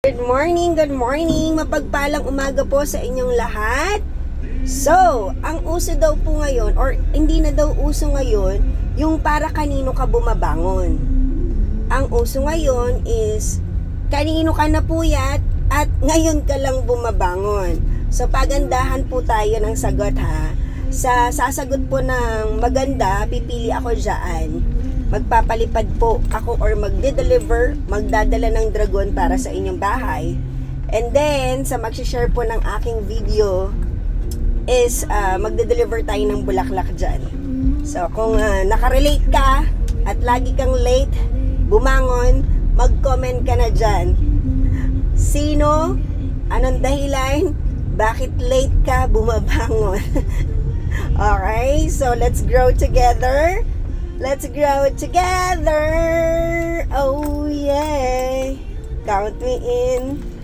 Good morning, good morning. Mapagpalang umaga po sa inyong lahat. So, ang uso daw po ngayon, or hindi na daw uso ngayon, yung para kanino ka bumabangon. Ang uso ngayon is, kanino ka napuyat at ngayon ka lang bumabangon. So, pagandahan po tayo ng sagot ha. Sa sasagot po ng maganda, pipili ako dyan. Magpapalipad po ako or magde-deliver, magdadala ng dragon para sa inyong bahay. And then, sa mag-share po ng aking video is magde-deliver tayo ng bulaklak dyan. So, kung nakarelate ka at lagi kang late, bumangon, mag-comment ka na dyan. Sino? Anong dahilan? Bakit late ka bumabangon? Okay, so let's grow together. Let's grow together. Oh yeah. Count me in.